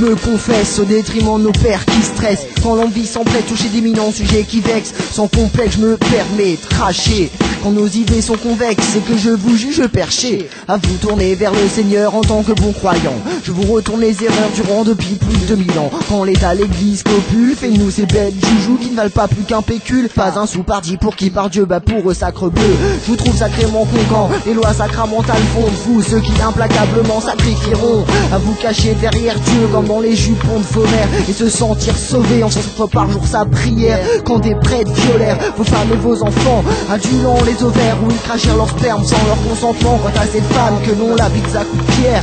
Je me confesse au détriment de nos pères qui stressent. Quand l'envie s'emprête toucher d'éminents sujets qui vexent. Sans complexe je me permets de cracher. Quand nos idées sont convexes, c'est que je vous juge perché. À vous tourner vers le Seigneur en tant que bon croyant. Je vous retourne les erreurs durant depuis plus de 1000 ans. Quand l'État, l'église copule, fais-nous ces bêtes joujoux qui ne valent pas plus qu'un pécule. Pas un sou par 10 pour qui par Dieu, bah pour eux sacre bleu. Je vous trouve sacrément con quand les lois sacramentales font de vous ceux qui implacablement sacrifieront. À vous cacher derrière Dieu comme dans les jupons de Fomère et se sentir sauvé en chantant par jour sa prière. Quand des prêtres violèrent vos femmes et vos enfants, adulant les ovaires où ils crachèrent leur sperme sans leur consentement. Quant à cette femme que l'on la bite à coups de pierre,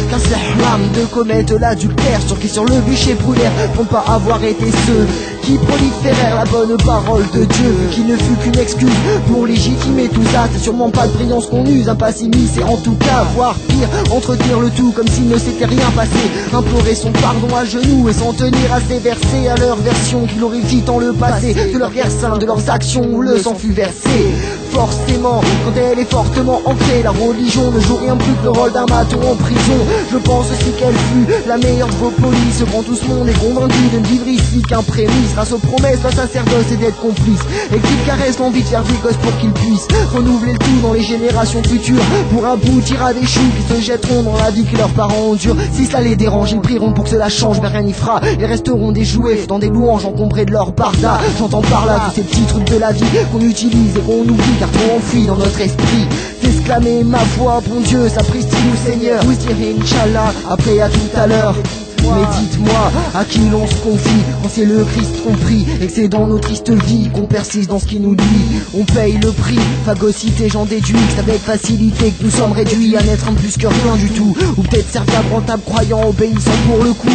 car c'est l'âme de commettre l'adultère sur qui sur le bûcher brûlèrent pour ne pas avoir été ceux qui proliférèrent la bonne parole de Dieu, qui ne fut qu'une excuse pour légitimer tout ça. C'est sûrement pas de brillance qu'on use, un passimis, c'est en tout cas, voire pire, entretenir le tout comme s'il ne s'était rien passé. Implorer son pardon à genoux et s'en tenir à ses versets, à leur version qui glorifie tant le passé, de leur guerre sainte, de leurs actions où le sang fut versé. Forcément, quand elle est fortement ancrée, la religion ne joue rien plus que le rôle d'un maton en prison. Je pense aussi qu'elle fut la meilleure de vos polices, quand tout ce monde est convaincu de ne vivre ici qu'un prémisse. Grâce aux promesses d'un sacerdoce et d'être complice, et qu'il caresse l'envie de faire des gosses pour qu'ils puissent renouveler le tout dans les générations futures, pour aboutir à des choux qui se jetteront dans la vie que leurs parents endurent. Si cela les dérange, ils prieront pour que cela change, mais rien n'y fera. Ils resteront des jouets dans des louanges encombrées de leur barda. J'entends par là tous ces petits trucs de la vie qu'on utilise et qu'on oublie car trop enfuis dans notre esprit. T'exclamer ma voix, bon Dieu, sapristi-nous Seigneur. Vous direz Inch'Allah, après à tout à l'heure. Mais dites-moi, à qui l'on se confie quand c'est le Christ compris et que c'est dans nos tristes vies qu'on persiste dans ce qui nous dit. On paye le prix, phagocyté j'en déduis que c'est avec facilité que nous sommes réduits à n'être un plus que rien du tout. Ou peut-être serviable, rentable, croyant, obéissant pour le coup.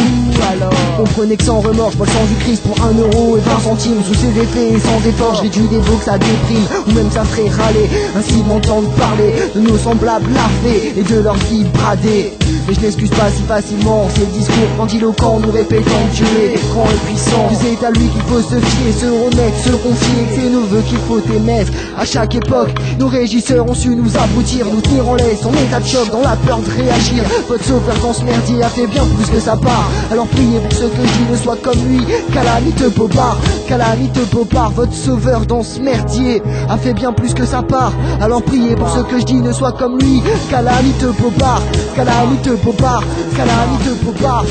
Alors comprenez que sans remords, je vois le sang du Christ pour 1 euro et 20 centimes. Sous ses effets et sans effort, je réduis des veaux que ça déprime. Ou même ça ferait râler, ainsi m'entendre parler de nos semblables larvés et de leur vie bradée. Mais je n'excuse pas si facilement ces discours grandiloquents nous répétant que Dieu est grand et puissant. Que c'est à lui qu'il faut se fier, se remettre, se confier, que c'est nos vœux qu'il faut émettre. À chaque époque, nos régisseurs ont su nous abrutir, nous tenir en laisse, en état de choc, dans la peur de réagir. Votre sauveur dans ce merdier a fait bien plus que sa part. Alors priez pour ce que je dis ne soit comme lui, calamiteux Popard, calamiteux Popard. Votre sauveur dans ce merdier a fait bien plus que sa part. Alors priez pour ce que je dis ne soit comme lui, calamiteux Popard, calamiteux Popard, calamiteux Popard.